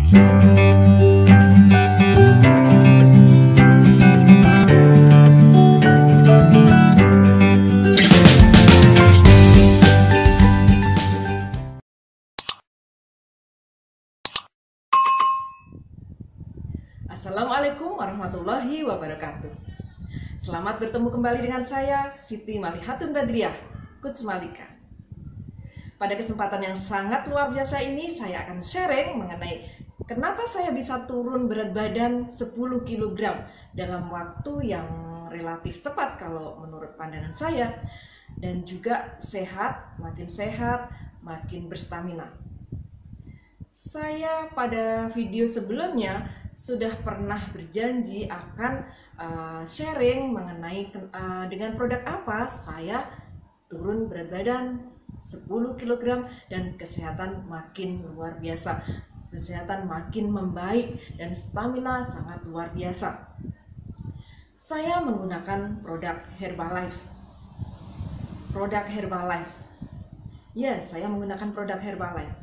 Assalamualaikum warahmatullahi wabarakatuh. Selamat bertemu kembali dengan saya, Siti Malihatun Badriah, Coach Malika. Pada kesempatan yang sangat luar biasa ini, saya akan sharing mengenai kenapa saya bisa turun berat badan 10 kg dalam waktu yang relatif cepat kalau menurut pandangan saya, dan juga sehat, makin berstamina. Saya pada video sebelumnya sudah pernah berjanji akan sharing mengenai dengan produk apa saya turun berat badan 10 kg dan kesehatan makin luar biasa, kesehatan makin membaik dan stamina sangat luar biasa. Saya menggunakan produk Herbalife. Ya, saya menggunakan produk Herbalife.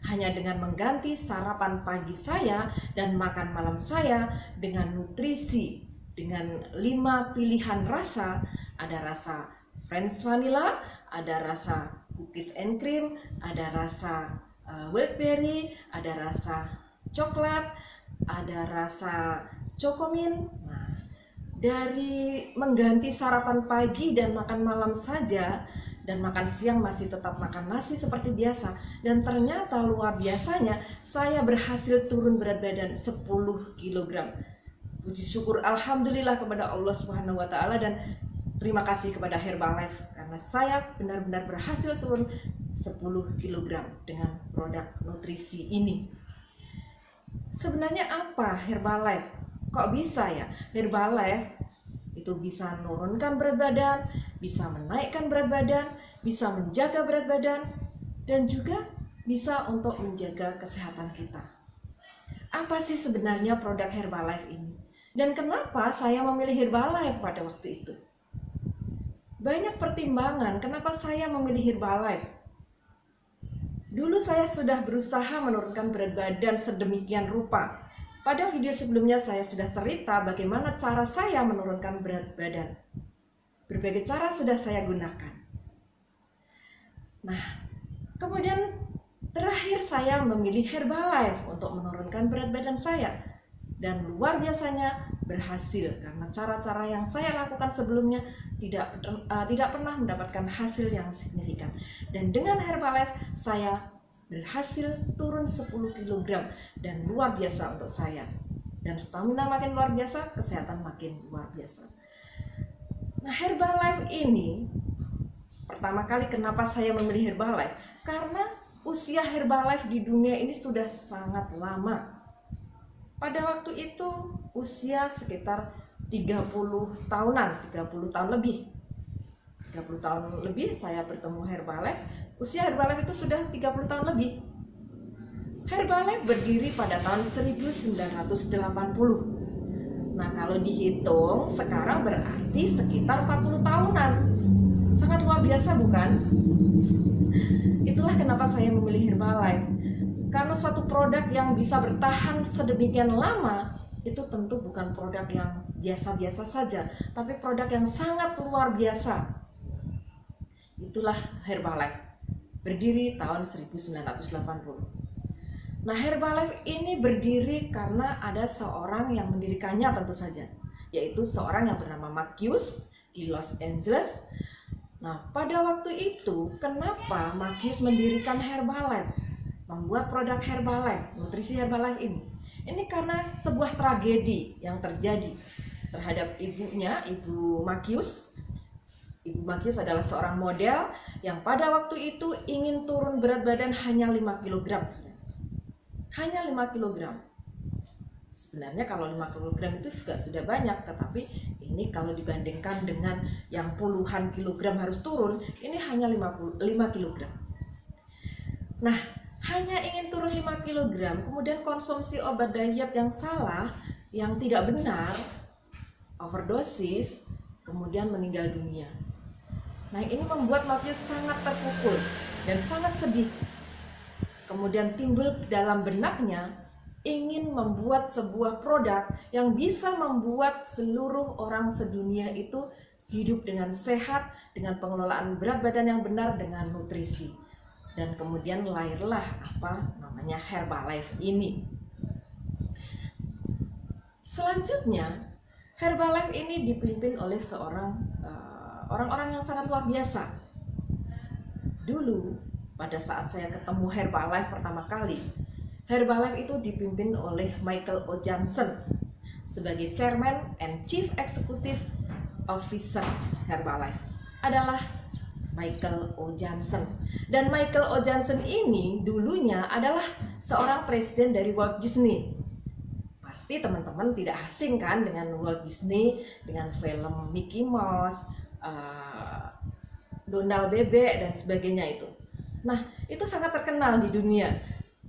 Hanya dengan mengganti sarapan pagi saya dan makan malam saya dengan nutrisi, dengan 5 pilihan rasa. Ada rasa French vanilla, ada rasa cookies and cream, ada rasa wildberry, ada rasa coklat, ada rasa chocomin. Nah, dari mengganti sarapan pagi dan makan malam saja, dan makan siang masih tetap makan nasi seperti biasa, dan ternyata luar biasanya saya berhasil turun berat badan 10 kg. Puji syukur alhamdulillah kepada Allah Subhanahu wa taala, dan terima kasih kepada Herbalife karena saya benar-benar berhasil turun 10 kg dengan produk nutrisi ini. Sebenarnya apa Herbalife? Kok bisa ya Herbalife itu bisa menurunkan berat badan, bisa menaikkan berat badan, bisa menjaga berat badan, dan juga bisa untuk menjaga kesehatan kita. Apa sih sebenarnya produk Herbalife ini? Dan kenapa saya memilih Herbalife pada waktu itu? Banyak pertimbangan kenapa saya memilih Herbalife. Dulu saya sudah berusaha menurunkan berat badan sedemikian rupa. Pada video sebelumnya saya sudah cerita bagaimana cara saya menurunkan berat badan. Berbagai cara sudah saya gunakan. Nah, kemudian terakhir saya memilih Herbalife untuk menurunkan berat badan saya. Dan luar biasanya berhasil karena cara-cara yang saya lakukan sebelumnya tidak pernah mendapatkan hasil yang signifikan. Dan dengan Herbalife saya berhasil turun 10 kg dan luar biasa untuk saya. Dan stamina makin luar biasa, kesehatan makin luar biasa. Nah, Herbalife ini pertama kali kenapa saya memilih Herbalife? Karena usia Herbalife di dunia ini sudah sangat lama. Pada waktu itu usia sekitar 30 tahunan, 30 tahun lebih. 30 tahun lebih saya bertemu Herbalife. Usia Herbalife itu sudah 30 tahun lebih. Herbalife berdiri pada tahun 1980. Nah, kalau dihitung sekarang berarti sekitar 40 tahunan. Sangat luar biasa bukan? Itulah kenapa saya memilih Herbalife. Karena suatu produk yang bisa bertahan sedemikian lama itu tentu bukan produk yang biasa-biasa saja, tapi produk yang sangat luar biasa. Itulah Herbalife. Berdiri tahun 1980. Nah, Herbalife ini berdiri karena ada seorang yang mendirikannya tentu saja, yaitu seorang yang bernama Marcus di Los Angeles. Nah, pada waktu itu kenapa Marcus mendirikan Herbalife, membuat produk Herbalife, nutrisi Herbalife ini? Ini karena sebuah tragedi yang terjadi terhadap ibunya, Ibu Marcus. Ibu Marcus adalah seorang model yang pada waktu itu ingin turun berat badan hanya 5 kg sebenarnya. Hanya 5 kg. Sebenarnya kalau 5 kg itu juga sudah banyak, tetapi ini kalau dibandingkan dengan yang puluhan kilogram harus turun, ini hanya 5 kg. Nah, hanya ingin turun 5 kg, kemudian konsumsi obat diet yang salah, yang tidak benar, overdosis, kemudian meninggal dunia. Nah, ini membuat Marcus sangat terpukul dan sangat sedih. Kemudian timbul dalam benaknya ingin membuat sebuah produk yang bisa membuat seluruh orang sedunia itu hidup dengan sehat, dengan pengelolaan berat badan yang benar, dengan nutrisi. Dan kemudian lahirlah apa namanya Herbalife ini. Selanjutnya, Herbalife ini dipimpin oleh seorang orang-orang yang sangat luar biasa. Dulu, pada saat saya ketemu Herbalife pertama kali, Herbalife itu dipimpin oleh Michael O. Johnson sebagai Chairman and Chief Executive Officer Herbalife. Adalah Michael O. Johnson. Dan Michael O. Johnson ini dulunya adalah seorang presiden dari Walt Disney. Pasti teman-teman tidak asing kan dengan Walt Disney, dengan film Mickey Mouse, Donald Bebek dan sebagainya itu. Nah, itu sangat terkenal di dunia.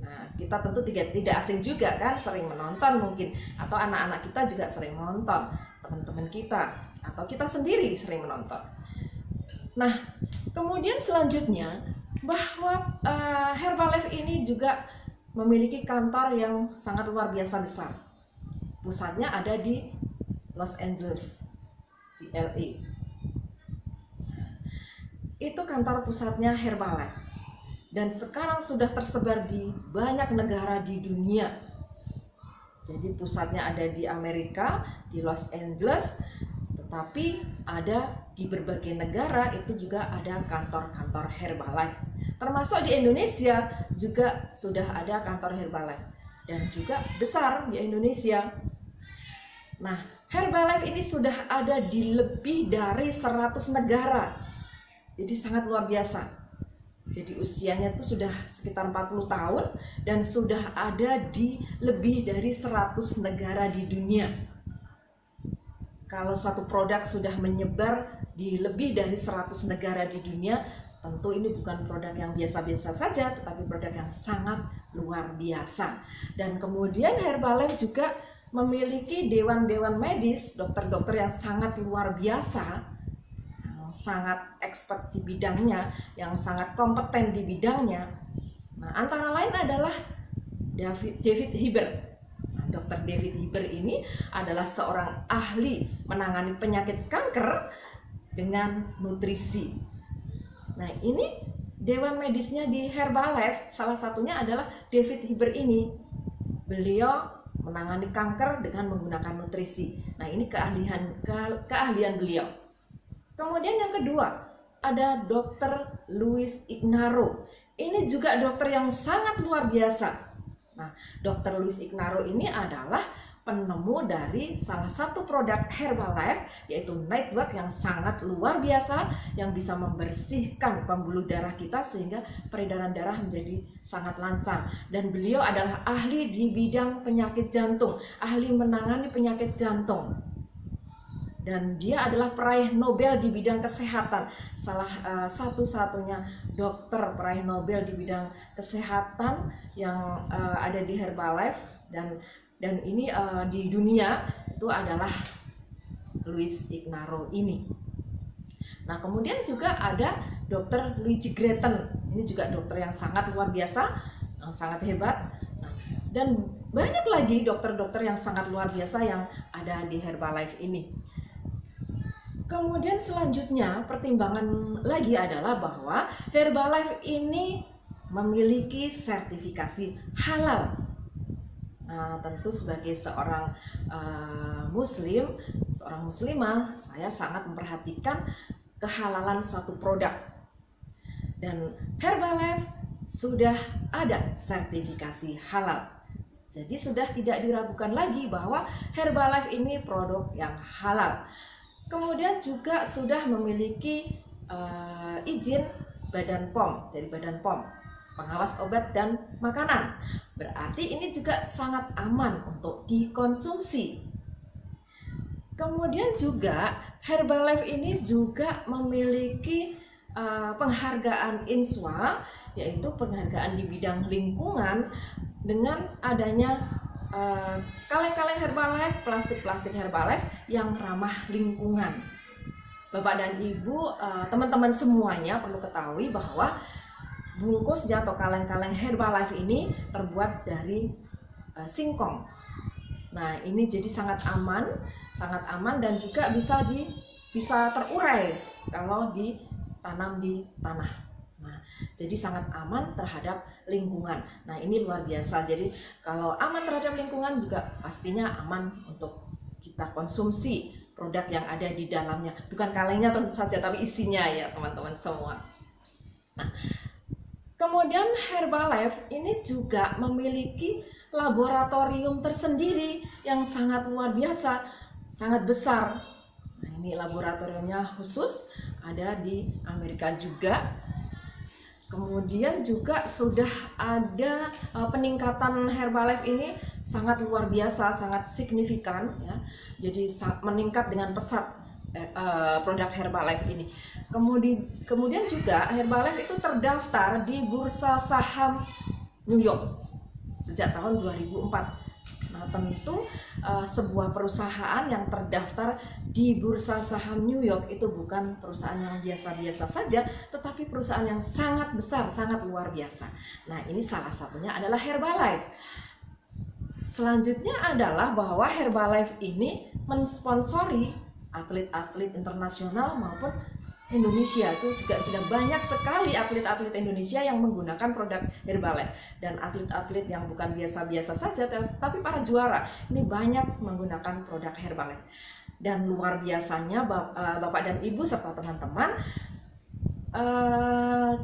Nah, kita tentu tidak asing juga kan, sering menonton mungkin, atau anak-anak kita juga sering menonton, teman-teman kita atau kita sendiri sering menonton. Nah, kemudian selanjutnya bahwa Herbalife ini juga memiliki kantor yang sangat luar biasa besar. Pusatnya ada di Los Angeles, di LA. Itu kantor pusatnya Herbalife. Dan sekarang sudah tersebar di banyak negara di dunia. Jadi pusatnya ada di Amerika, di Los Angeles, tetapi ada di berbagai negara itu juga ada kantor-kantor Herbalife. Termasuk di Indonesia juga sudah ada kantor Herbalife. Dan juga besar di Indonesia. Nah, Herbalife ini sudah ada di lebih dari 100 negara. Jadi sangat luar biasa. Jadi usianya itu sudah sekitar 40 tahun dan sudah ada di lebih dari 100 negara di dunia. Kalau suatu produk sudah menyebar di lebih dari 100 negara di dunia, tentu ini bukan produk yang biasa-biasa saja, tetapi produk yang sangat luar biasa. Dan kemudian Herbalife juga memiliki dewan-dewan medis, dokter-dokter yang sangat luar biasa, sangat expert di bidangnya, yang sangat kompeten di bidangnya. Nah, antara lain adalah David Heber. Nah, Dr. David Heber ini adalah seorang ahli menangani penyakit kanker dengan nutrisi. Nah, ini dewan medisnya di Herbalife, salah satunya adalah David Heber ini. Beliau menangani kanker dengan menggunakan nutrisi. Nah, ini keahlian beliau. Kemudian yang kedua, ada Dr. Luis Ignarro. Ini juga dokter yang sangat luar biasa. Nah, Dr. Luis Ignarro ini adalah penemu dari salah satu produk Herbalife, yaitu Nightwork, yang sangat luar biasa, yang bisa membersihkan pembuluh darah kita sehingga peredaran darah menjadi sangat lancar. Dan beliau adalah ahli di bidang penyakit jantung, ahli menangani penyakit jantung. Dan dia adalah peraih Nobel di bidang kesehatan, salah satu-satunya dokter peraih Nobel di bidang kesehatan yang ada di Herbalife, dan ini di dunia itu adalah Luis Ignarro ini. Nah, kemudian juga ada Dr. Luigi Gretton. Ini juga dokter yang sangat luar biasa, yang sangat hebat. Nah, dan banyak lagi dokter-dokter yang sangat luar biasa yang ada di Herbalife ini. Kemudian selanjutnya pertimbangan lagi adalah bahwa Herbalife ini memiliki sertifikasi halal. Nah, tentu sebagai seorang muslim, seorang muslimah, saya sangat memperhatikan kehalalan suatu produk. Dan Herbalife sudah ada sertifikasi halal. Jadi sudah tidak diragukan lagi bahwa Herbalife ini produk yang halal. Kemudian juga sudah memiliki izin Badan POM, dari Badan POM, pengawas obat dan makanan. Berarti ini juga sangat aman untuk dikonsumsi. Kemudian juga Herbalife ini juga memiliki penghargaan INSWA, yaitu penghargaan di bidang lingkungan, dengan adanya kaleng-kaleng Herbalife, plastik-plastik Herbalife yang ramah lingkungan. Bapak dan Ibu, teman-teman semuanya perlu ketahui bahwa bungkusnya atau kaleng-kaleng Herbalife ini terbuat dari singkong. Nah, ini jadi sangat aman dan juga bisa terurai kalau ditanam di tanah. Nah, jadi sangat aman terhadap lingkungan. Nah, ini luar biasa. Jadi kalau aman terhadap lingkungan juga pastinya aman untuk kita konsumsi produk yang ada di dalamnya. Bukan kalengnya tentu saja, tapi isinya ya teman-teman semua. Nah, kemudian Herbalife ini juga memiliki laboratorium tersendiri yang sangat luar biasa, sangat besar. Nah, ini laboratoriumnya khusus, ada di Amerika juga. Kemudian juga sudah ada peningkatan Herbalife ini sangat luar biasa, sangat signifikan ya. Jadi meningkat dengan pesat produk Herbalife ini. Kemudian juga Herbalife itu terdaftar di Bursa Saham New York sejak tahun 2004. Nah, tentu sebuah perusahaan yang terdaftar di Bursa Saham New York itu bukan perusahaan yang biasa-biasa saja, tetapi perusahaan yang sangat besar, sangat luar biasa. Nah, ini salah satunya adalah Herbalife. Selanjutnya adalah bahwa Herbalife ini mensponsori atlet-atlet internasional maupun Indonesia. Itu juga sudah banyak sekali atlet-atlet Indonesia yang menggunakan produk Herbalife, dan atlet-atlet yang bukan biasa-biasa saja tapi para juara ini banyak menggunakan produk Herbalife. Dan luar biasanya Bapak dan Ibu serta teman-teman,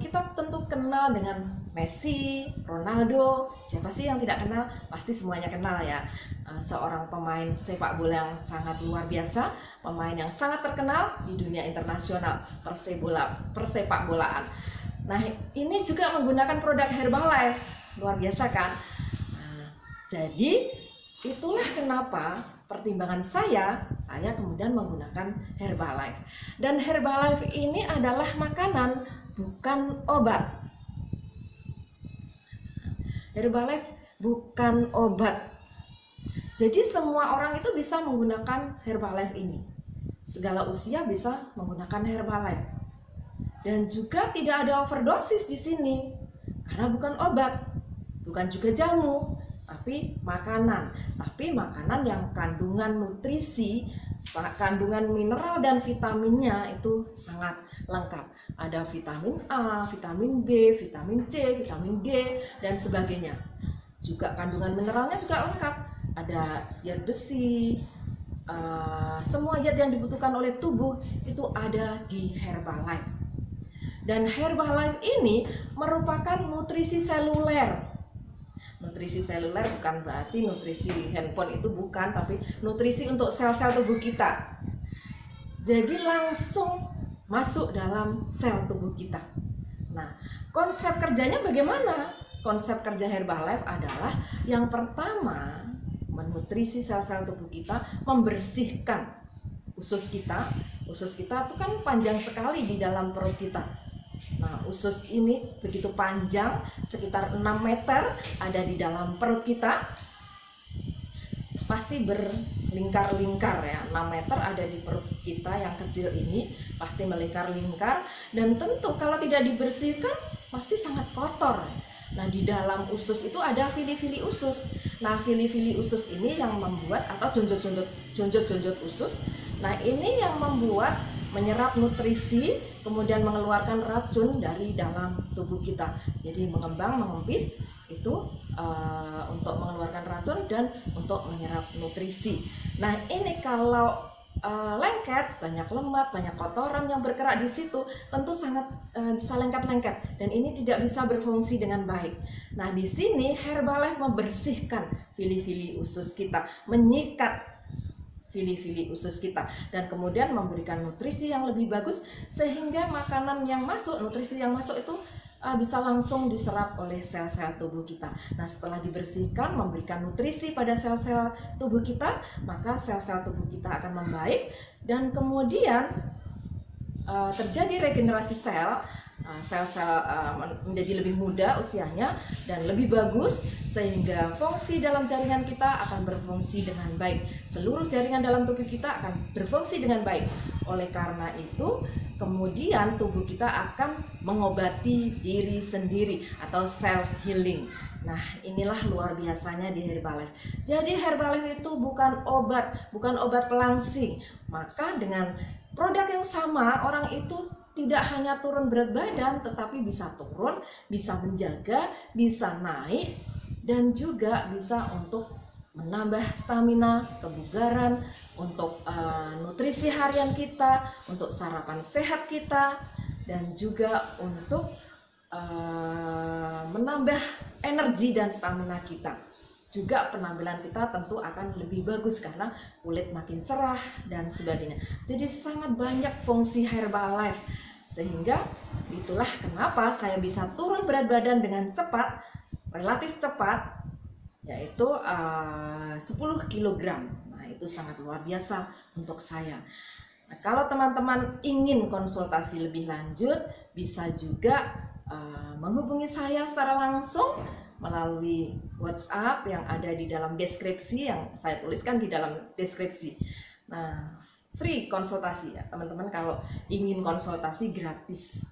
kita tentu kenal dengan Messi, Ronaldo. Siapa sih yang tidak kenal? Pasti semuanya kenal ya. Seorang pemain sepak bola yang sangat luar biasa, pemain yang sangat terkenal di dunia internasional persepak bolaan. Nah, ini juga menggunakan produk Herbalife. Luar biasa kan? Nah, jadi itulah kenapa pertimbangan saya kemudian menggunakan Herbalife. Dan Herbalife ini adalah makanan, bukan obat. Herbalife bukan obat. Jadi semua orang itu bisa menggunakan Herbalife ini. Segala usia bisa menggunakan Herbalife. Dan juga tidak ada overdosis di sini. Karena bukan obat, bukan juga jamu, tapi makanan. Tapi makanan yang kandungan nutrisi, kandungan mineral dan vitaminnya itu sangat lengkap. Ada vitamin A, vitamin B, vitamin C, vitamin D, dan sebagainya. Juga kandungan mineralnya juga lengkap. Ada zat besi, semua zat yang dibutuhkan oleh tubuh itu ada di Herbalife. Dan Herbalife ini merupakan nutrisi seluler. Nutrisi seluler bukan berarti nutrisi handphone, itu bukan, tapi nutrisi untuk sel-sel tubuh kita. Jadi langsung masuk dalam sel tubuh kita. Nah, konsep kerjanya bagaimana? Konsep kerja Herbalife adalah yang pertama, menutrisi sel-sel tubuh kita, membersihkan usus kita. Usus kita itu kan panjang sekali di dalam perut kita. Nah, usus ini begitu panjang, sekitar 6 meter ada di dalam perut kita. Pasti berlingkar-lingkar ya, 6 meter ada di perut kita yang kecil ini, pasti melingkar-lingkar. Dan tentu kalau tidak dibersihkan, pasti sangat kotor. Nah, di dalam usus itu ada vili-vili usus. Nah, vili-vili usus ini yang membuat, atau jonjot-jonjot usus. Nah, ini yang membuat menyerap nutrisi, kemudian mengeluarkan racun dari dalam tubuh kita. Jadi mengembang, mengempis itu untuk mengeluarkan racun dan untuk menyerap nutrisi. Nah, ini kalau lengket, banyak lemak, banyak kotoran yang bergerak di situ, tentu sangat bisa lengket-lengket, dan ini tidak bisa berfungsi dengan baik. Nah, di sini Herbalife membersihkan vili-vili usus kita, menyikat vili-vili usus kita, dan kemudian memberikan nutrisi yang lebih bagus, sehingga makanan yang masuk, nutrisi yang masuk itu bisa langsung diserap oleh sel-sel tubuh kita. Nah, setelah dibersihkan, memberikan nutrisi pada sel-sel tubuh kita, maka sel-sel tubuh kita akan membaik, dan kemudian terjadi regenerasi sel. Sel-sel menjadi lebih muda usianya dan lebih bagus, sehingga fungsi dalam jaringan kita akan berfungsi dengan baik. Seluruh jaringan dalam tubuh kita akan berfungsi dengan baik. Oleh karena itu, kemudian tubuh kita akan mengobati diri sendiri atau self healing. Nah, inilah luar biasanya di Herbalife. Jadi Herbalife itu bukan obat pelangsing. Maka dengan produk yang sama, orang itu tidak hanya turun berat badan, tetapi bisa turun, bisa menjaga, bisa naik, dan juga bisa untuk menambah stamina, kebugaran, untuk nutrisi harian kita, untuk sarapan sehat kita, dan juga untuk menambah energi dan stamina kita. Juga penampilan kita tentu akan lebih bagus karena kulit makin cerah dan sebagainya. Jadi sangat banyak fungsi Herbalife, sehingga itulah kenapa saya bisa turun berat badan dengan cepat, relatif cepat, yaitu 10 kg. Nah, itu sangat luar biasa untuk saya. Nah, kalau teman-teman ingin konsultasi lebih lanjut, bisa juga menghubungi saya secara langsung melalui WhatsApp yang ada di dalam deskripsi, yang saya tuliskan di dalam deskripsi. Nah, free konsultasi ya teman-teman. Kalau ingin konsultasi gratis,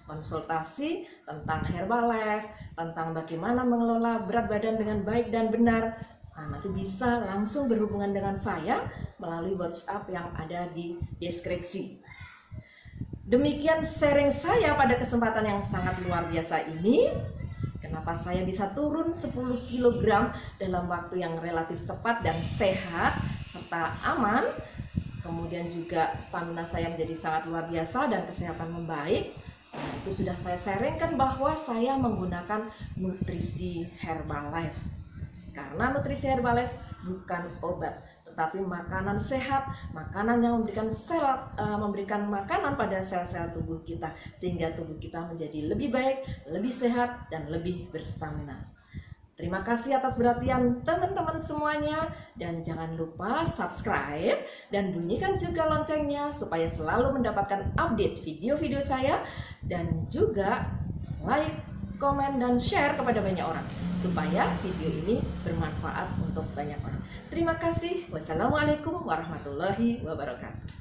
konsultasi tentang Herbalife, tentang bagaimana mengelola berat badan dengan baik dan benar, nah, nanti bisa langsung berhubungan dengan saya melalui WhatsApp yang ada di deskripsi. Demikian sharing saya pada kesempatan yang sangat luar biasa ini. Kenapa saya bisa turun 10 kg dalam waktu yang relatif cepat dan sehat serta aman. Kemudian juga stamina saya menjadi sangat luar biasa dan kesehatan membaik. Nah, itu sudah saya sharingkan bahwa saya menggunakan nutrisi Herbalife. Karena nutrisi Herbalife bukan obat, tetapi makanan sehat, makanan yang memberikan makanan pada sel-sel tubuh kita, sehingga tubuh kita menjadi lebih baik, lebih sehat, dan lebih berstamina. Terima kasih atas perhatian teman-teman semuanya, dan jangan lupa subscribe dan bunyikan juga loncengnya supaya selalu mendapatkan update video-video saya, dan juga like, komen, dan share kepada banyak orang supaya video ini bermanfaat untuk banyak orang. Terima kasih. Wassalamualaikum warahmatullahi wabarakatuh.